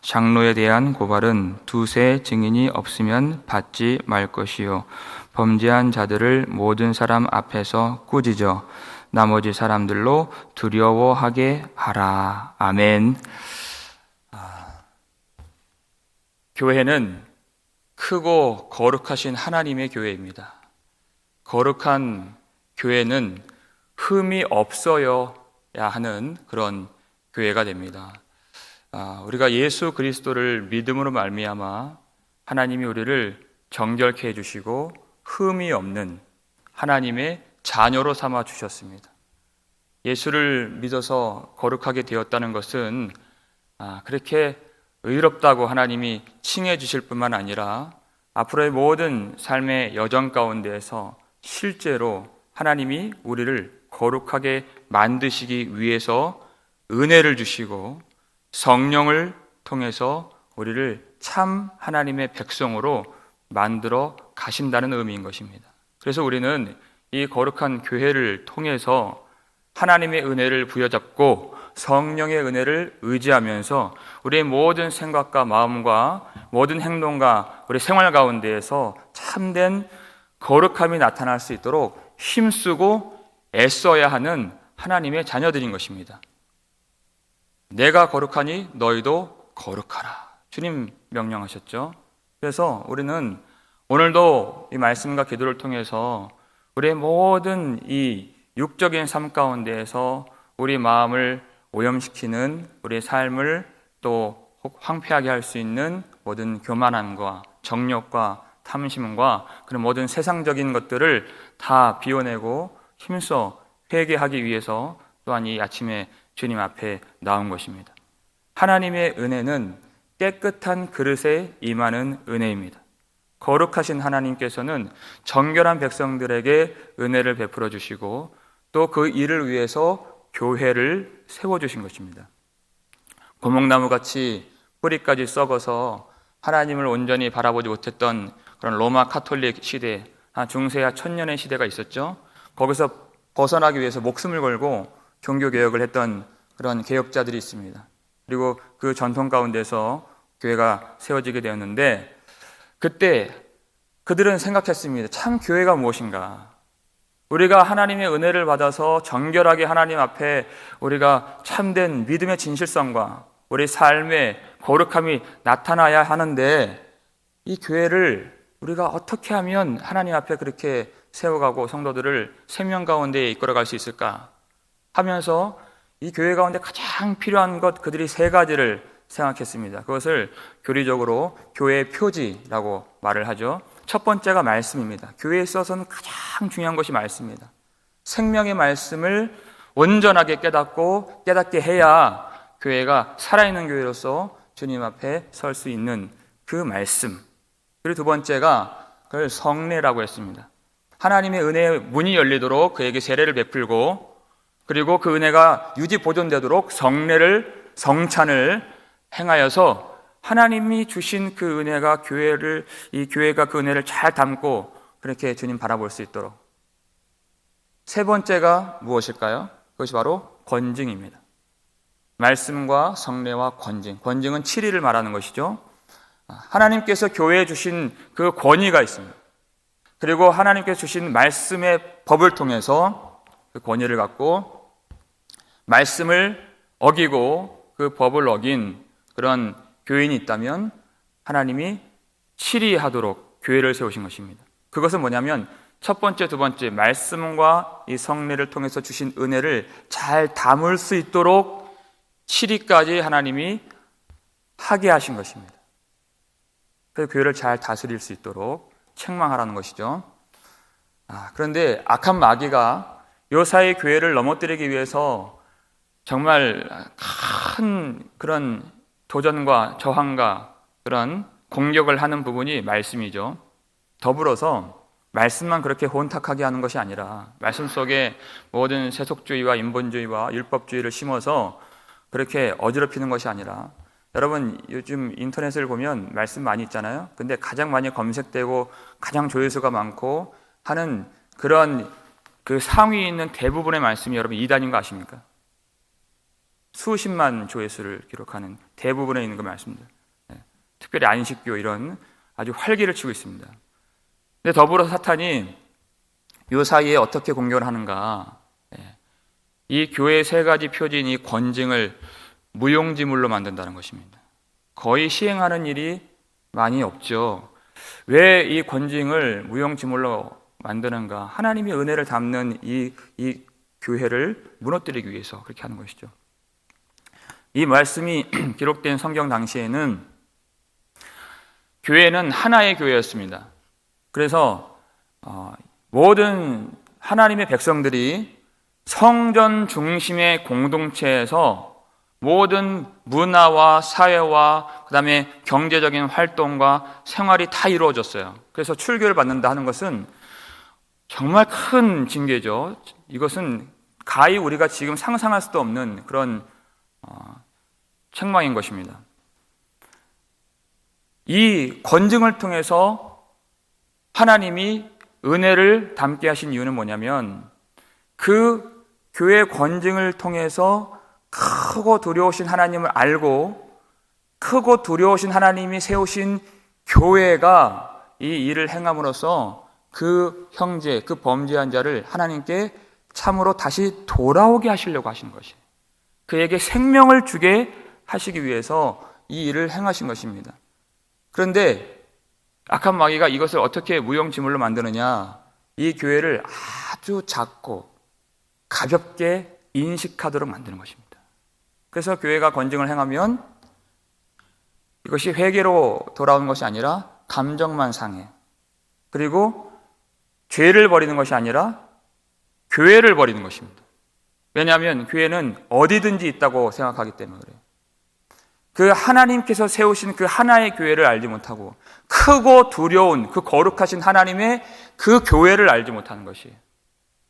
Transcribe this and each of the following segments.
장로에 대한 고발은 두세 증인이 없으면 받지 말 것이요 범죄한 자들을 모든 사람 앞에서 꾸짖어 나머지 사람들로 두려워하게 하라. 아멘. 교회는 크고 거룩하신 하나님의 교회입니다. 거룩한 교회는 흠이 없어야 하는 그런 교회가 됩니다. 우리가 예수 그리스도를 믿음으로 말미암아 하나님이 우리를 정결케 해주시고 흠이 없는 하나님의 자녀로 삼아 주셨습니다. 예수를 믿어서 거룩하게 되었다는 것은 그렇게 의롭다고 하나님이 칭해 주실 뿐만 아니라 앞으로의 모든 삶의 여정 가운데에서 실제로 하나님이 우리를 거룩하게 만드시기 위해서 은혜를 주시고 성령을 통해서 우리를 참 하나님의 백성으로 만들어 가신다는 의미인 것입니다. 그래서 우리는 이 거룩한 교회를 통해서 하나님의 은혜를 부여잡고 성령의 은혜를 의지하면서 우리의 모든 생각과 마음과 모든 행동과 우리 생활 가운데에서 참된 거룩함이 나타날 수 있도록 힘쓰고 애써야 하는 하나님의 자녀들인 것입니다. 내가 거룩하니 너희도 거룩하라. 주님 명령하셨죠. 그래서 우리는 오늘도 이 말씀과 기도를 통해서 우리의 모든 이 육적인 삶 가운데에서 우리 마음을 오염시키는 우리의 삶을 또 황폐하게 할 수 있는 모든 교만함과 정욕과 탐심과 그런 모든 세상적인 것들을 다 비워내고 힘써 회개하기 위해서 또한 이 아침에 주님 앞에 나온 것입니다. 하나님의 은혜는 깨끗한 그릇에 임하는 은혜입니다. 거룩하신 하나님께서는 정결한 백성들에게 은혜를 베풀어 주시고 또 그 일을 위해서 교회를 세워주신 것입니다. 고목나무같이 뿌리까지 썩어서 하나님을 온전히 바라보지 못했던 그런 로마 카톨릭 시대, 중세와 천년의 시대가 있었죠. 거기서 벗어나기 위해서 목숨을 걸고 종교개혁을 했던 그런 개혁자들이 있습니다. 그리고 그 전통 가운데서 교회가 세워지게 되었는데 그때 그들은 생각했습니다. 참 교회가 무엇인가? 우리가 하나님의 은혜를 받아서 정결하게 하나님 앞에 우리가 참된 믿음의 진실성과 우리 삶의 거룩함이 나타나야 하는데 이 교회를 우리가 어떻게 하면 하나님 앞에 그렇게 세워가고 성도들을 생명 가운데 이끌어갈 수 있을까 하면서 이 교회 가운데 가장 필요한 것 그들이 세 가지를 생각했습니다. 그것을 교리적으로 교회의 표지라고 말을 하죠. 첫 번째가 말씀입니다. 교회에 있어서는 가장 중요한 것이 말씀입니다. 생명의 말씀을 온전하게 깨닫고 깨닫게 해야 교회가 살아있는 교회로서 주님 앞에 설 수 있는 그 말씀. 그리고 두 번째가 그걸 성례라고 했습니다. 하나님의 은혜의 문이 열리도록 그에게 세례를 베풀고 그리고 그 은혜가 유지 보존되도록 성찬을 행하여서 하나님이 주신 그 은혜가 이 교회가 그 은혜를 잘 담고 그렇게 주님 바라볼 수 있도록. 세 번째가 무엇일까요? 그것이 바로 권징입니다. 말씀과 성례와 권징. 권징은 7일을 말하는 것이죠. 하나님께서 교회에 주신 그 권위가 있습니다. 그리고 하나님께서 주신 말씀의 법을 통해서 그 권위를 갖고 말씀을 어기고 그 법을 어긴 그런 교인이 있다면 하나님이 7위 하도록 교회를 세우신 것입니다. 그것은 뭐냐면 첫 번째, 두 번째 말씀과 이 성례를 통해서 주신 은혜를 잘 담을 수 있도록 7위까지 하나님이 하게 하신 것입니다. 그래서 교회를 잘 다스릴 수 있도록 책망하라는 것이죠. 그런데 악한 마귀가 요사이 교회를 넘어뜨리기 위해서 정말 큰 그런 도전과 저항과 그런 공격을 하는 부분이 말씀이죠. 더불어서 말씀만 그렇게 혼탁하게 하는 것이 아니라 말씀 속에 모든 세속주의와 인본주의와 율법주의를 심어서 그렇게 어지럽히는 것이 아니라 여러분 요즘 인터넷을 보면 말씀 많이 있잖아요. 근데 가장 많이 검색되고 가장 조회수가 많고 하는 그런 그 상위에 있는 대부분의 말씀이 여러분 이단인 거 아십니까? 수십만 조회수를 기록하는 대부분에 있는 거 말씀입니다. 특별히 안식교 이런 아주 활기를 치고 있습니다. 근데 더불어 사탄이 이 사이에 어떻게 공격을 하는가? 이 교회의 세 가지 표징이 권징을 무용지물로 만든다는 것입니다. 거의 시행하는 일이 많이 없죠. 왜 이 권징을 무용지물로 만드는가? 하나님의 은혜를 담는 이 교회를 무너뜨리기 위해서 그렇게 하는 것이죠. 이 말씀이 기록된 성경 당시에는 교회는 하나의 교회였습니다. 그래서 모든 하나님의 백성들이 성전 중심의 공동체에서 모든 문화와 사회와 그다음에 경제적인 활동과 생활이 다 이루어졌어요. 그래서 출교를 받는다 하는 것은 정말 큰 징계죠. 이것은 가히 우리가 지금 상상할 수도 없는 그런 책망인 것입니다. 이 권징을 통해서 하나님이 은혜를 담게 하신 이유는 뭐냐면 그 교회 권징을 통해서 크고 두려우신 하나님을 알고 크고 두려우신 하나님이 세우신 교회가 이 일을 행함으로써 그 형제, 그 범죄한 자를 하나님께 참으로 다시 돌아오게 하시려고 하신 것이에요. 그에게 생명을 주게 하시기 위해서 이 일을 행하신 것입니다. 그런데 악한 마귀가 이것을 어떻게 무용지물로 만드느냐? 이 교회를 아주 작고 가볍게 인식하도록 만드는 것입니다. 그래서 교회가 권징을 행하면 이것이 회개로 돌아오는 것이 아니라 감정만 상해. 그리고 죄를 버리는 것이 아니라 교회를 버리는 것입니다. 왜냐하면 교회는 어디든지 있다고 생각하기 때문에 그래요. 그 하나님께서 세우신 그 하나의 교회를 알지 못하고 크고 두려운 그 거룩하신 하나님의 그 교회를 알지 못하는 것이에요.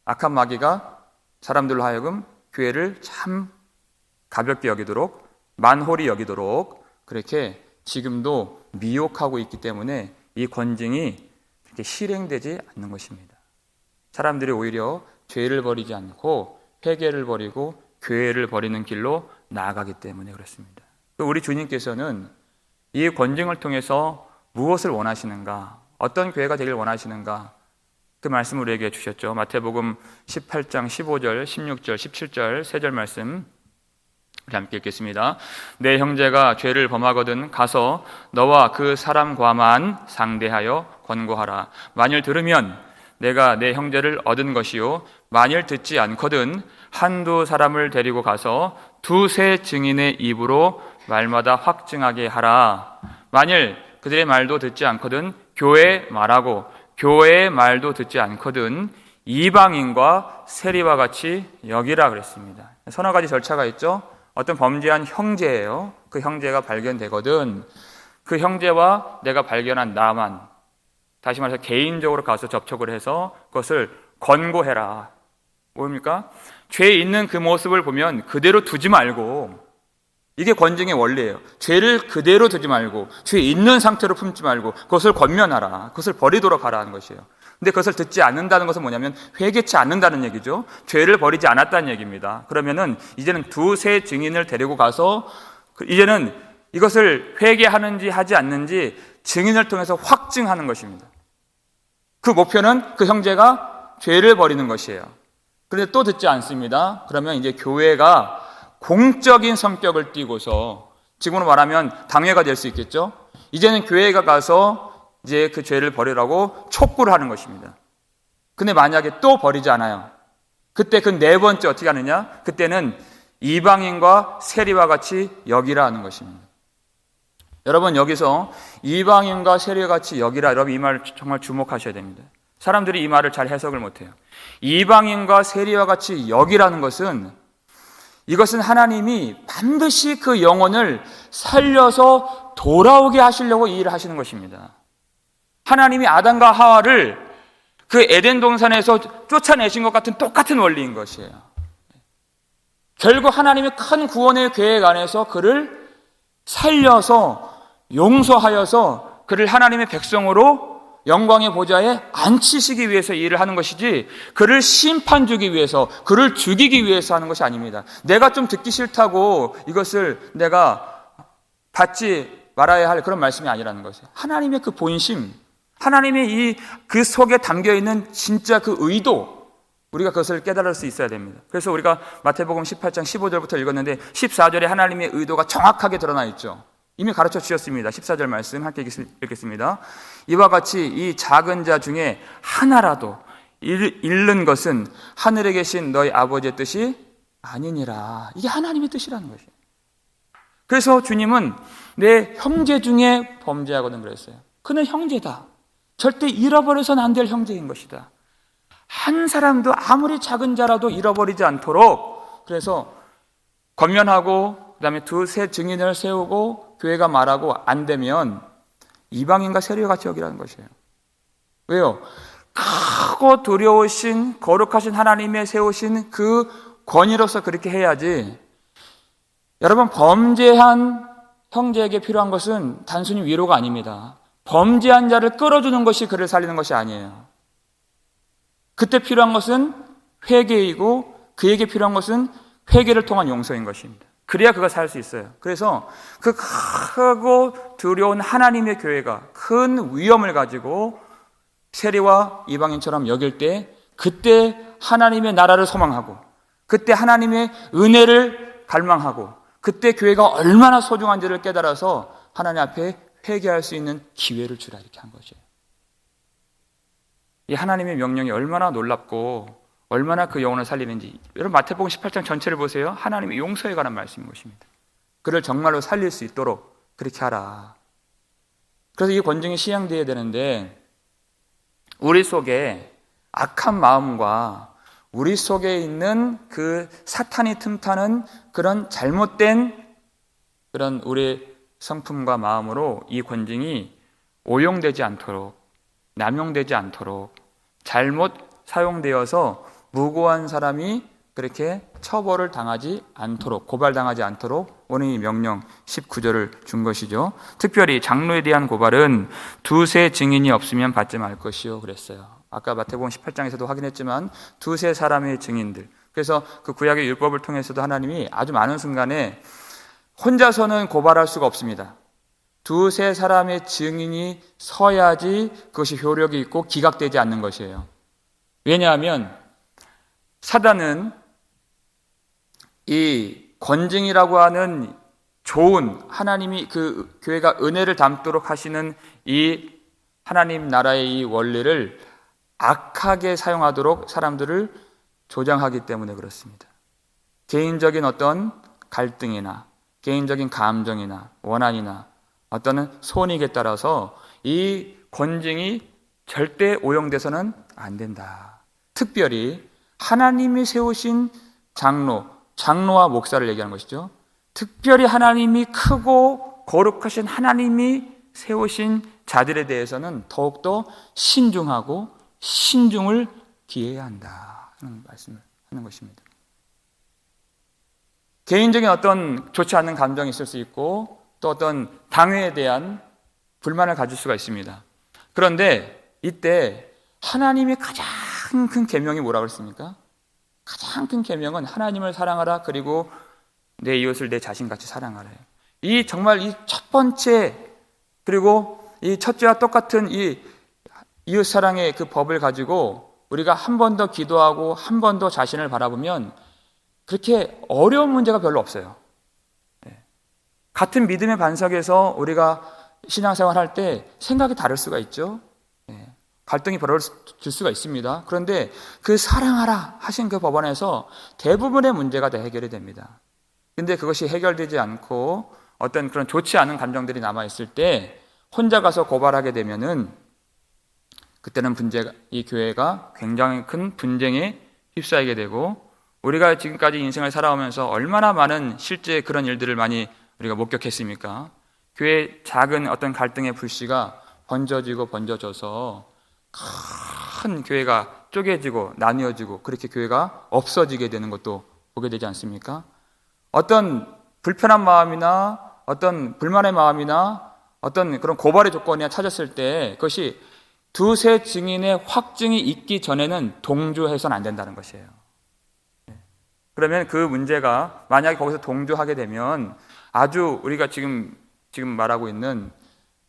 악한 마귀가 사람들로 하여금 교회를 참 가볍게 여기도록 만홀히 여기도록 그렇게 지금도 미혹하고 있기 때문에 이 권징이 그렇게 실행되지 않는 것입니다. 사람들이 오히려 죄를 버리지 않고 회개를 버리고 교회를 버리는 길로 나아가기 때문에 그렇습니다. 우리 주님께서는 이 권징을 통해서 무엇을 원하시는가? 어떤 교회가 되길 원하시는가? 그 말씀을 우리에게 주셨죠. 마태복음 18장 15절, 16절, 17절 세 절 말씀 우리 함께 읽겠습니다. 내 형제가 죄를 범하거든 가서 너와 그 사람과만 상대하여 권고하라. 만일 들으면 내가 내 형제를 얻은 것이요 만일 듣지 않거든 한두 사람을 데리고 가서 두세 증인의 입으로 말마다 확증하게 하라. 만일 그들의 말도 듣지 않거든 교회에 말하고 교회의 말도 듣지 않거든 이방인과 세리와 같이 여기라 그랬습니다. 서너 가지 절차가 있죠. 어떤 범죄한 형제예요. 그 형제가 발견되거든 그 형제와 내가 발견한 나만 다시 말해서 개인적으로 가서 접촉을 해서 그것을 권고해라. 뭡니까? 죄 있는 그 모습을 보면 그대로 두지 말고 이게 권징의 원리예요. 죄를 그대로 두지 말고 죄 있는 상태로 품지 말고 그것을 권면하라. 그것을 버리도록 하라 하는 것이에요. 근데 그것을 듣지 않는다는 것은 뭐냐면 회개치 않는다는 얘기죠. 죄를 버리지 않았다는 얘기입니다. 그러면은 이제는 두세 증인을 데리고 가서 이제는 이것을 회개하는지 하지 않는지 증인을 통해서 확증하는 것입니다. 그 목표는 그 형제가 죄를 버리는 것이에요. 그런데 또 듣지 않습니다. 그러면 이제 교회가 공적인 성격을 띠고서 지금으로 말하면 당회가 될 수 있겠죠. 이제는 교회가 가서 이제 그 죄를 버리라고 촉구를 하는 것입니다. 근데 만약에 또 버리지 않아요. 그때 그 네 번째 어떻게 하느냐? 그때는 이방인과 세리와 같이 여기라 하는 것입니다. 여러분 여기서 이방인과 세리와 같이 여기라, 여러분 이 말 정말 주목하셔야 됩니다. 사람들이 이 말을 잘 해석을 못해요. 이방인과 세리와 같이 여기라는 것은 이것은 하나님이 반드시 그 영혼을 살려서 돌아오게 하시려고 이 일을 하시는 것입니다. 하나님이 아담과 하와를 그 에덴 동산에서 쫓아내신 것 같은 똑같은 원리인 것이에요. 결국 하나님의 큰 구원의 계획 안에서 그를 살려서 용서하여서 그를 하나님의 백성으로 영광의 보좌에 앉히시기 위해서 이 일을 하는 것이지 그를 심판 주기 위해서 그를 죽이기 위해서 하는 것이 아닙니다. 내가 좀 듣기 싫다고 이것을 내가 받지 말아야 할 그런 말씀이 아니라는 것이에요. 하나님의 그 본심, 하나님의 그 속에 담겨 있는 진짜 그 의도, 우리가 그것을 깨달을 수 있어야 됩니다. 그래서 우리가 마태복음 18장 15절부터 읽었는데 14절에 하나님의 의도가 정확하게 드러나 있죠. 이미 가르쳐 주셨습니다. 14절 말씀 함께 읽겠습니다. 이와 같이 이 작은 자 중에 하나라도 잃는 것은 하늘에 계신 너희 아버지의 뜻이 아니니라. 이게 하나님의 뜻이라는 것이에요. 그래서 주님은 내 형제 중에 범죄하거든 그랬어요. 그는 형제다. 절대 잃어버려서는 안 될 형제인 것이다. 한 사람도 아무리 작은 자라도 잃어버리지 않도록, 그래서 권면하고 그다음에 두세 증인을 세우고 교회가 말하고 안 되면 이방인과 세리와 같이 여기라는 것이에요. 왜요? 크고 두려우신 거룩하신 하나님의 세우신 그 권위로서 그렇게 해야지. 여러분, 범죄한 형제에게 필요한 것은 단순히 위로가 아닙니다. 범죄한 자를 끌어주는 것이 그를 살리는 것이 아니에요. 그때 필요한 것은 회개이고 그에게 필요한 것은 회개를 통한 용서인 것입니다. 그래야 그가 살 수 있어요. 그래서 그 크고 두려운 하나님의 교회가 큰 위험을 가지고 세리와 이방인처럼 여길 때, 그때 하나님의 나라를 소망하고, 그때 하나님의 은혜를 갈망하고, 그때 교회가 얼마나 소중한지를 깨달아서 하나님 앞에 회개할 수 있는 기회를 주라, 이렇게 한 거죠. 이 하나님의 명령이 얼마나 놀랍고 얼마나 그 영혼을 살리는지, 여러분 마태복음 18장 전체를 보세요. 하나님의 용서에 관한 말씀인 것입니다. 그를 정말로 살릴 수 있도록 그렇게 하라. 그래서 이 권징이 시행되어야 되는데, 우리 속에 악한 마음과 우리 속에 있는 그 사탄이 틈타는 그런 잘못된 그런 우리 성품과 마음으로 이 권징이 오용되지 않도록, 남용되지 않도록, 잘못 사용되어서 무고한 사람이 그렇게 처벌을 당하지 않도록, 고발당하지 않도록 오늘 이 명령 19절을 준 것이죠. 특별히 장로에 대한 고발은 두세 증인이 없으면 받지 말 것이요 그랬어요. 아까 마태복음 18장에서도 확인했지만 두세 사람의 증인들, 그래서 그 구약의 율법을 통해서도 하나님이 아주 많은 순간에 혼자서는 고발할 수가 없습니다. 두세 사람의 증인이 서야지 그것이 효력이 있고 기각되지 않는 것이에요. 왜냐하면 사단은 이 권징이라고 하는 좋은, 하나님이 그 교회가 은혜를 담도록 하시는 이 하나님 나라의 이 원리를 악하게 사용하도록 사람들을 조장하기 때문에 그렇습니다. 개인적인 어떤 갈등이나 개인적인 감정이나 원한이나 어떤 손익에 따라서 이 권징이 절대 오용돼서는 안 된다. 특별히 하나님이 세우신 장로와 목사를 얘기하는 것이죠. 특별히 하나님이 크고 거룩하신 하나님이 세우신 자들에 대해서는 더욱더 신중하고 신중을 기해야 한다 하는 말씀을 하는 것입니다. 개인적인 어떤 좋지 않은 감정이 있을 수 있고 또 어떤 당회에 대한 불만을 가질 수가 있습니다. 그런데 이때 하나님의 가장 큰 계명이 뭐라고 했습니까? 가장 큰 계명은 하나님을 사랑하라, 그리고 내 이웃을 내 자신같이 사랑하라. 이 정말 이 첫 번째, 그리고 이 첫째와 똑같은 이 이웃 사랑의 그 법을 가지고 우리가 한 번 더 기도하고 한 번 더 자신을 바라보면 그렇게 어려운 문제가 별로 없어요. 같은 믿음의 반석에서 우리가 신앙생활 할 때 생각이 다를 수가 있죠. 갈등이 벌어질 수가 있습니다. 그런데 그 사랑하라 하신 그 법안에서 대부분의 문제가 다 해결이 됩니다. 근데 그것이 해결되지 않고 어떤 그런 좋지 않은 감정들이 남아있을 때 혼자 가서 고발하게 되면은 그때는 이 교회가 굉장히 큰 분쟁에 휩싸이게 되고, 우리가 지금까지 인생을 살아오면서 얼마나 많은 실제 그런 일들을 많이 우리가 목격했습니까? 교회의 작은 어떤 갈등의 불씨가 번져져서 큰 교회가 쪼개지고 나뉘어지고 그렇게 교회가 없어지게 되는 것도 보게 되지 않습니까? 어떤 불편한 마음이나 어떤 불만의 마음이나 어떤 그런 고발의 조건이나 찾았을 때 그것이 두세 증인의 확증이 있기 전에는 동조해서는 안 된다는 것이에요. 그러면 그 문제가 만약에 거기서 동조하게 되면 아주 우리가 지금 지금 말하고 있는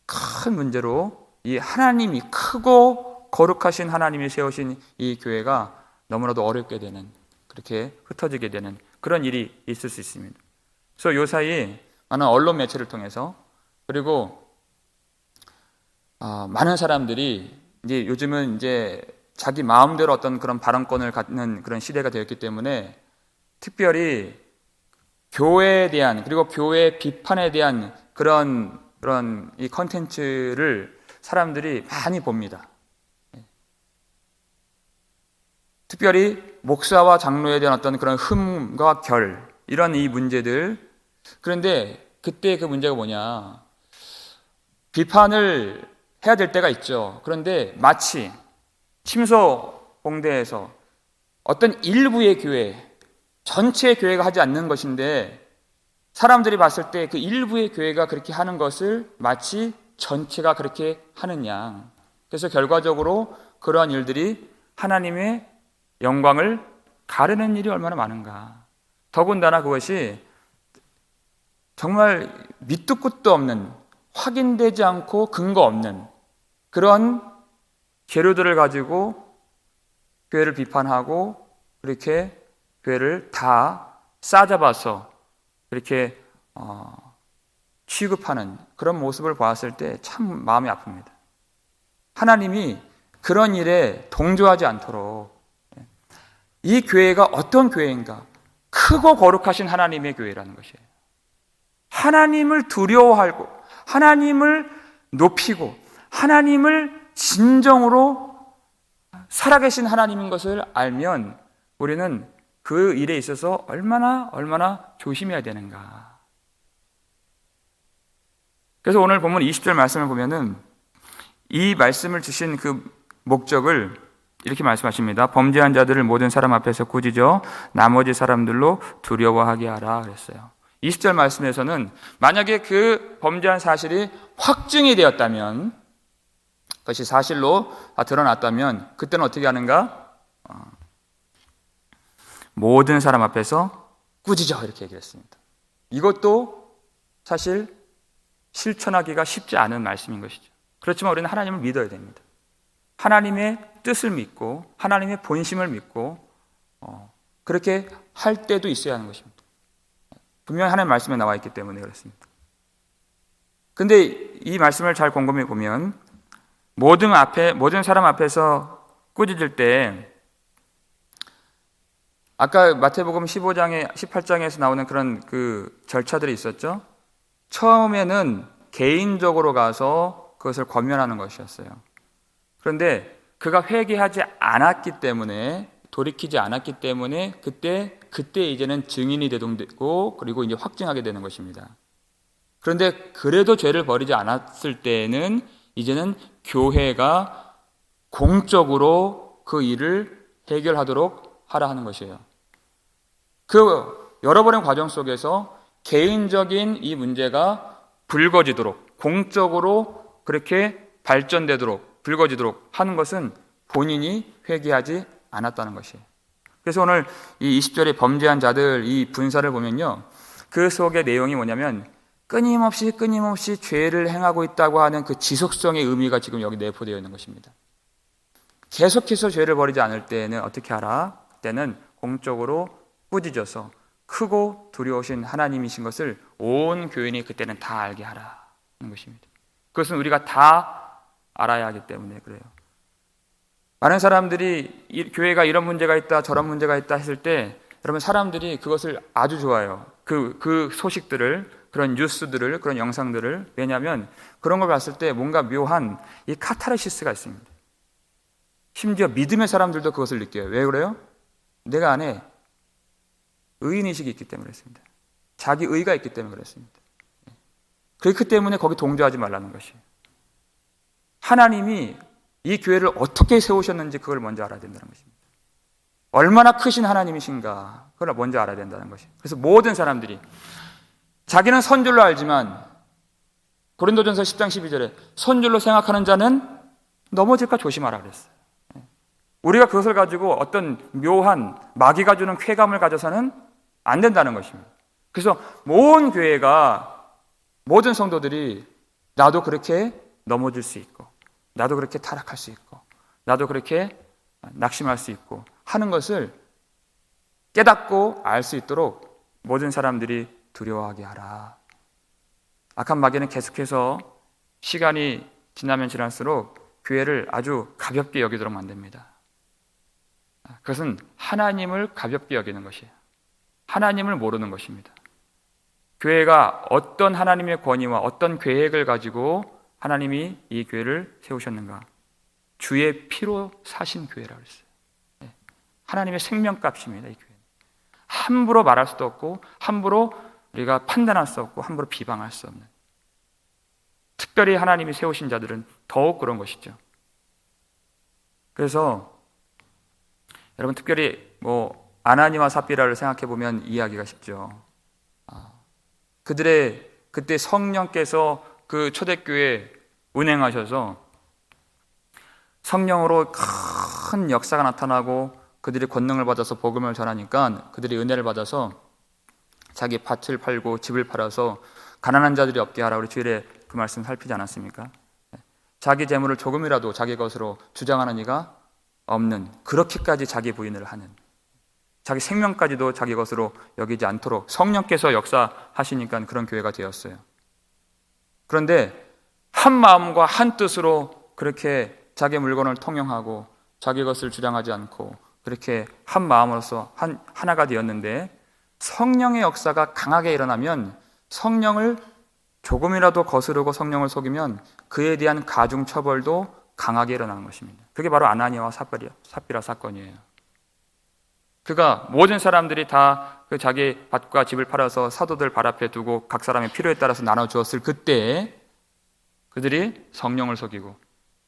큰 문제로 이 하나님이 크고 거룩하신 하나님이 세우신 이 교회가 너무나도 어렵게 되는, 그렇게 흩어지게 되는 그런 일이 있을 수 있습니다. 그래서 요 사이 많은 언론 매체를 통해서, 그리고 많은 사람들이 이제 요즘은 이제 자기 마음대로 어떤 그런 발언권을 갖는 그런 시대가 되었기 때문에 특별히 교회에 대한, 그리고 교회 비판에 대한 그런 이 컨텐츠를 사람들이 많이 봅니다. 특별히 목사와 장로에 대한 어떤 그런 흠과 결, 이런 이 문제들. 그런데 그때 그 문제가 뭐냐, 비판을 해야 될 때가 있죠. 그런데 마치 침소봉대에서 어떤 일부의 교회, 전체 교회가 하지 않는 것인데 사람들이 봤을 때 그 일부의 교회가 그렇게 하는 것을 마치 전체가 그렇게 하는 양. 그래서 결과적으로 그러한 일들이 하나님의 영광을 가르는 일이 얼마나 많은가. 더군다나 그것이 정말 밑도 끝도 없는, 확인되지 않고 근거 없는 그런 재료들을 가지고 교회를 비판하고 그렇게 교회를 다 싸잡아서 그렇게 취급하는 그런 모습을 보았을 때 참 마음이 아픕니다. 하나님이 그런 일에 동조하지 않도록, 이 교회가 어떤 교회인가? 크고 거룩하신 하나님의 교회라는 것이에요. 하나님을 두려워하고 하나님을 높이고 하나님을 진정으로 살아계신 하나님인 것을 알면 우리는 그 일에 있어서 얼마나 조심해야 되는가. 그래서 오늘 본문 20절 말씀을 보면은 이 말씀을 주신 그 목적을 이렇게 말씀하십니다. 범죄한 자들을 모든 사람 앞에서 꾸짖어 나머지 사람들로 두려워하게 하라 그랬어요. 20절 말씀에서는 만약에 그 범죄한 사실이 확증이 되었다면, 그것이 사실로 드러났다면 그때는 어떻게 하는가? 모든 사람 앞에서 꾸짖어, 이렇게 얘기했습니다. 이것도 사실 실천하기가 쉽지 않은 말씀인 것이죠. 그렇지만 우리는 하나님을 믿어야 됩니다. 하나님의 뜻을 믿고 하나님의 본심을 믿고 그렇게 할 때도 있어야 하는 것입니다. 분명히 하나님의 말씀에 나와 있기 때문에 그렇습니다. 근데 이 말씀을 잘 곰곰이 보면 모든 사람 앞에서 꾸짖을 때, 아까 마태복음 18장에서 나오는 그런 그 절차들이 있었죠. 처음에는 개인적으로 가서 그것을 권면하는 것이었어요. 그런데 그가 회개하지 않았기 때문에, 돌이키지 않았기 때문에 그때 이제는 증인이 대동되고 그리고 이제 확증하게 되는 것입니다. 그런데 그래도 죄를 버리지 않았을 때에는 이제는 교회가 공적으로 그 일을 해결하도록 하라 하는 것이에요. 그 여러 번의 과정 속에서 개인적인 이 문제가 불거지도록, 공적으로 그렇게 발전되도록, 불거지도록 하는 것은 본인이 회개하지 않았다는 것이에요. 그래서 오늘 이 20절에 범죄한 자들 이 분사를 보면요, 그 속의 내용이 뭐냐면 끊임없이 죄를 행하고 있다고 하는 그 지속성의 의미가 지금 여기 내포되어 있는 것입니다. 계속해서 죄를 버리지 않을 때는 어떻게 하라? 그때는 공적으로 꾸짖어서 크고 두려우신 하나님이신 것을 온 교인이 그때는 다 알게 하라는 것입니다. 그것은 우리가 다 알아야 하기 때문에 그래요. 많은 사람들이 교회가 이런 문제가 있다 저런 문제가 있다 했을 때 여러분, 사람들이 그것을 아주 좋아해요. 그 소식들을, 그런 뉴스들을, 그런 영상들을. 왜냐하면 그런 걸 봤을 때 뭔가 묘한 이 카타르시스가 있습니다. 심지어 믿음의 사람들도 그것을 느껴요. 왜 그래요? 내가 안에 의인의식이 있기 때문에 그렇습니다. 자기 의가 있기 때문에 그렇습니다. 그렇기 때문에 거기 동조하지 말라는 것이에요. 하나님이 이 교회를 어떻게 세우셨는지 그걸 먼저 알아야 된다는 것입니다. 얼마나 크신 하나님이신가, 그걸 먼저 알아야 된다는 것이에요. 그래서 모든 사람들이 자기는 선줄로 알지만 고린도전서 10장 12절에 선줄로 생각하는 자는 넘어질까 조심하라 그랬어요. 우리가 그것을 가지고 어떤 묘한 마귀가 주는 쾌감을 가져서는 안 된다는 것입니다. 그래서 모든 교회가 모든 성도들이 나도 그렇게 넘어질 수 있고, 나도 그렇게 타락할 수 있고, 나도 그렇게 낙심할 수 있고 하는 것을 깨닫고 알 수 있도록 모든 사람들이 두려워하게 하라. 악한 마귀는 계속해서 시간이 지나면 지날수록 교회를 아주 가볍게 여기도록 만듭니다. 그것은 하나님을 가볍게 여기는 것이에요. 하나님을 모르는 것입니다. 교회가 어떤 하나님의 권위와 어떤 계획을 가지고 하나님이 이 교회를 세우셨는가? 주의 피로 사신 교회라고 했어요. 하나님의 생명값입니다. 이 교회는 함부로 말할 수도 없고, 함부로 우리가 판단할 수 없고, 함부로 비방할 수 없는, 특별히 하나님이 세우신 자들은 더욱 그런 것이죠. 그래서 여러분, 특별히 아나니와 삽비라를 생각해 보면 이해하기가 쉽죠. 그들의 그때 성령께서 그 초대교회에 운행하셔서 성령으로 큰 역사가 나타나고 그들이 권능을 받아서 복음을 전하니까 그들이 은혜를 받아서 자기 밭을 팔고 집을 팔아서 가난한 자들이 없게 하라. 우리 주일에 그 말씀 살피지 않았습니까? 자기 재물을 조금이라도 자기 것으로 주장하는 이가 없는, 그렇게까지 자기 부인을 하는, 자기 생명까지도 자기 것으로 여기지 않도록 성령께서 역사하시니까 그런 교회가 되었어요. 그런데 한 마음과 한 뜻으로 그렇게 자기 물건을 통용하고 자기 것을 주장하지 않고 그렇게 한 마음으로서 하나가 되었는데, 성령의 역사가 강하게 일어나면, 성령을 조금이라도 거스르고 성령을 속이면 그에 대한 가중 처벌도 강하게 일어나는 것입니다. 그게 바로 아나니아와 삽비라 사건이에요. 그가 모든 사람들이 다 그 자기 밭과 집을 팔아서 사도들 발 앞에 두고 각 사람의 필요에 따라서 나눠주었을 그때 그들이 성령을 속이고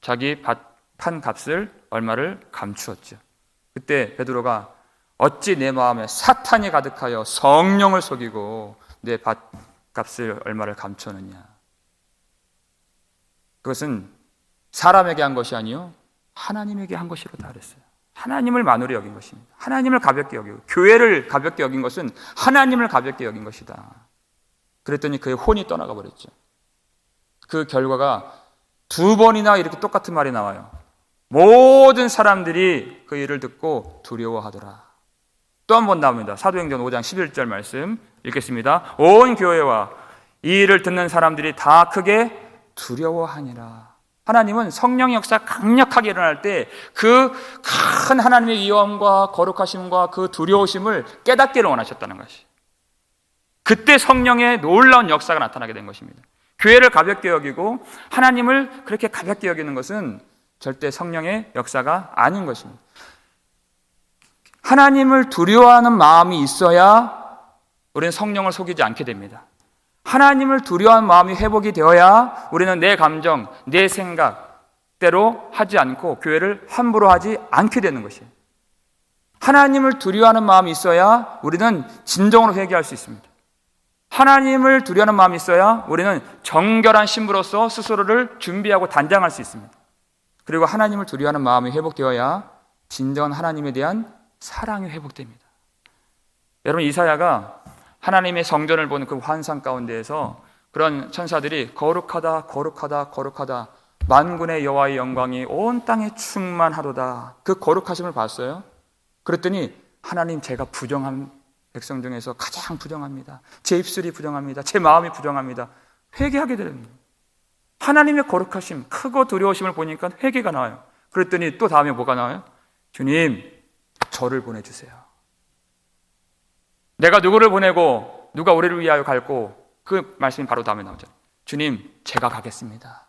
자기 밭 판 값을 얼마를 감추었죠. 그때 베드로가 어찌 내 마음에 사탄이 가득하여 성령을 속이고 내 밭 값을 얼마를 감추느냐. 그것은 사람에게 한 것이 아니요 하나님에게 한 것이로다 그랬어요. 하나님을 만으로 여긴 것입니다. 하나님을 가볍게 여기고, 교회를 가볍게 여긴 것은 하나님을 가볍게 여긴 것이다. 그랬더니 그의 혼이 떠나가 버렸죠. 그 결과가 2번이나 이렇게 똑같은 말이 나와요. 모든 사람들이 그 일을 듣고 두려워하더라. 또 한 번 나옵니다. 사도행전 5장 11절 말씀 읽겠습니다. 온 교회와 이 일을 듣는 사람들이 다 크게 두려워하니라. 하나님은 성령의 역사 강력하게 일어날 때 그 큰 하나님의 위엄과 거룩하심과 그 두려우심을 깨닫기를 원하셨다는 것이, 그때 성령의 놀라운 역사가 나타나게 된 것입니다. 교회를 가볍게 여기고 하나님을 그렇게 가볍게 여기는 것은 절대 성령의 역사가 아닌 것입니다. 하나님을 두려워하는 마음이 있어야 우리는 성령을 속이지 않게 됩니다. 하나님을 두려워하는 마음이 회복이 되어야 우리는 내 감정, 내 생각대로 하지 않고 교회를 함부로 하지 않게 되는 것이에요. 하나님을 두려워하는 마음이 있어야 우리는 진정으로 회개할 수 있습니다. 하나님을 두려워하는 마음이 있어야 우리는 정결한 신부로서 스스로를 준비하고 단장할 수 있습니다. 그리고 하나님을 두려워하는 마음이 회복되어야 진정한 하나님에 대한 사랑이 회복됩니다. 여러분, 이사야가 하나님의 성전을 보는 그 환상 가운데에서 그런 천사들이 거룩하다 거룩하다 거룩하다 만군의 여호와의 영광이 온 땅에 충만하도다, 그 거룩하심을 봤어요. 그랬더니 하나님, 제가 부정한 백성 중에서 가장 부정합니다. 제 입술이 부정합니다. 제 마음이 부정합니다. 회개하게 됩니다. 하나님의 거룩하심, 크고 두려우심을 보니까 회개가 나와요. 그랬더니 또 다음에 뭐가 나와요? 주님, 저를 보내주세요. 내가 누구를 보내고 누가 우리를 위하여 갈고, 그 말씀이 바로 다음에 나오죠. 주님, 제가 가겠습니다.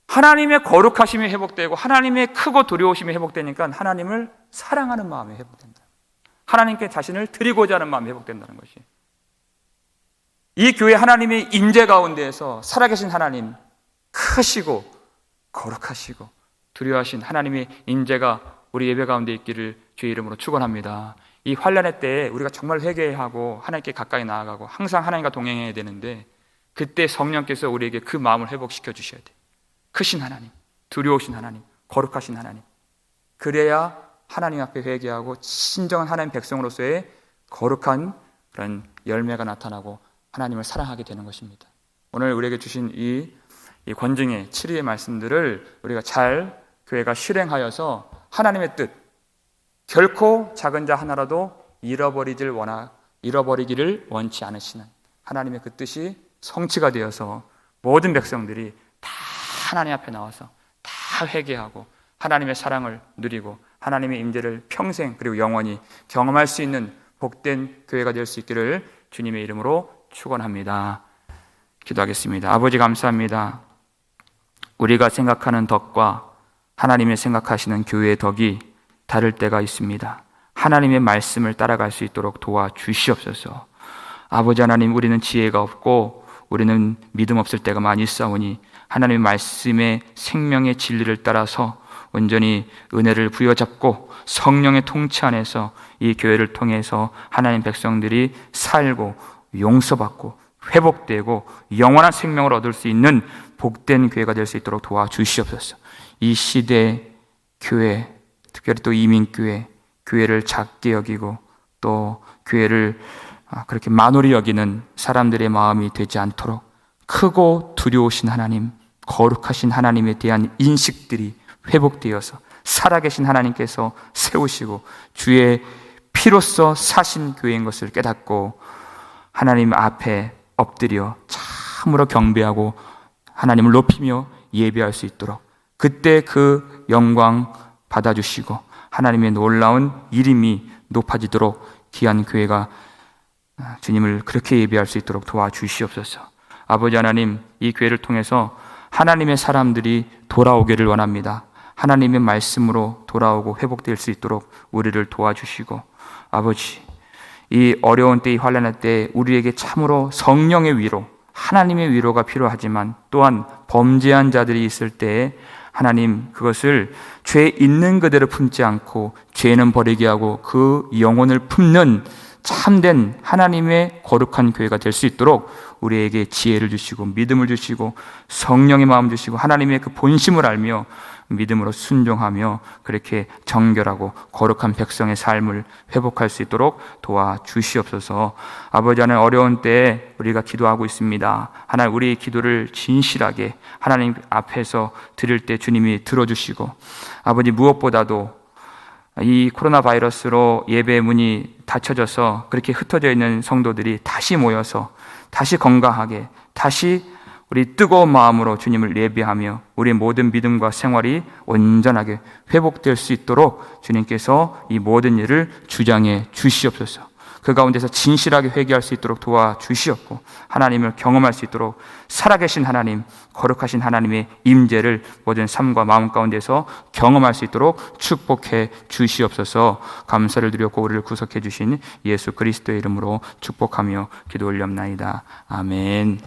하나님의 거룩하심이 회복되고 하나님의 크고 두려우심이 회복되니까 하나님을 사랑하는 마음이 회복된다. 하나님께 자신을 드리고자 하는 마음이 회복된다는 것이, 이 교회 하나님의 임재 가운데에서 살아계신 하나님, 크시고 거룩하시고 두려워하신 하나님의 임재가 우리 예배 가운데 있기를 주의 이름으로 축원합니다. 이 환난의 때에 우리가 정말 회개하고 하나님께 가까이 나아가고 항상 하나님과 동행해야 되는데, 그때 성령께서 우리에게 그 마음을 회복시켜 주셔야 돼요. 크신 하나님, 두려우신 하나님, 거룩하신 하나님. 그래야 하나님 앞에 회개하고 진정한 하나님 백성으로서의 거룩한 그런 열매가 나타나고 하나님을 사랑하게 되는 것입니다. 오늘 우리에게 주신 이 권징의 7위의 말씀들을 우리가 잘 교회가 실행하여서 하나님의 뜻, 결코 작은 자 하나라도 잃어버리기를 원치 않으시는 하나님의 그 뜻이 성취가 되어서 모든 백성들이 다 하나님 앞에 나와서 다 회개하고 하나님의 사랑을 누리고 하나님의 임재를 평생 그리고 영원히 경험할 수 있는 복된 교회가 될 수 있기를 주님의 이름으로 축원합니다. 기도하겠습니다. 아버지 감사합니다. 우리가 생각하는 덕과 하나님의 생각하시는 교회의 덕이 다를 때가 있습니다. 하나님의 말씀을 따라갈 수 있도록 도와주시옵소서. 아버지 하나님, 우리는 지혜가 없고 우리는 믿음 없을 때가 많이 있사오니 하나님의 말씀의 생명의 진리를 따라서 온전히 은혜를 부여잡고 성령의 통치 안에서 이 교회를 통해서 하나님 백성들이 살고 용서받고 회복되고 영원한 생명을 얻을 수 있는 복된 교회가 될 수 있도록 도와주시옵소서. 이 시대 교회, 특별히 또 이민교회, 교회를 작게 여기고 또 교회를 그렇게 만홀히 여기는 사람들의 마음이 되지 않도록 크고 두려우신 하나님, 거룩하신 하나님에 대한 인식들이 회복되어서 살아계신 하나님께서 세우시고 주의 피로써 사신 교회인 것을 깨닫고 하나님 앞에 엎드려 참으로 경배하고 하나님을 높이며 예배할 수 있도록 그때 그 영광 받아주시고 하나님의 놀라운 이름이 높아지도록 귀한 교회가 주님을 그렇게 예배할 수 있도록 도와주시옵소서. 아버지 하나님, 이 교회를 통해서 하나님의 사람들이 돌아오기를 원합니다. 하나님의 말씀으로 돌아오고 회복될 수 있도록 우리를 도와주시고 아버지, 이 어려운 때, 이 환난의 때 우리에게 참으로 성령의 위로, 하나님의 위로가 필요하지만 또한 범죄한 자들이 있을 때에 하나님 그것을 죄 있는 그대로 품지 않고 죄는 버리게 하고 그 영혼을 품는 참된 하나님의 거룩한 교회가 될 수 있도록 우리에게 지혜를 주시고 믿음을 주시고 성령의 마음 주시고 하나님의 그 본심을 알며 믿음으로 순종하며 그렇게 정결하고 거룩한 백성의 삶을 회복할 수 있도록 도와주시옵소서. 아버지 하나님, 어려운 때에 우리가 기도하고 있습니다. 하나님, 우리의 기도를 진실하게 하나님 앞에서 드릴 때 주님이 들어주시고 아버지, 무엇보다도 이 코로나 바이러스로 예배 문이 닫혀져서 그렇게 흩어져 있는 성도들이 다시 모여서 다시 건강하게 다시 우리 뜨거운 마음으로 주님을 예배하며 우리의 모든 믿음과 생활이 온전하게 회복될 수 있도록 주님께서 이 모든 일을 주장해 주시옵소서. 그 가운데서 진실하게 회개할 수 있도록 도와주시옵고 하나님을 경험할 수 있도록 살아계신 하나님, 거룩하신 하나님의 임재를 모든 삶과 마음 가운데서 경험할 수 있도록 축복해 주시옵소서. 감사를 드렸고 우리를 구속해 주신 예수 그리스도의 이름으로 축복하며 기도 올렸나이다. 아멘.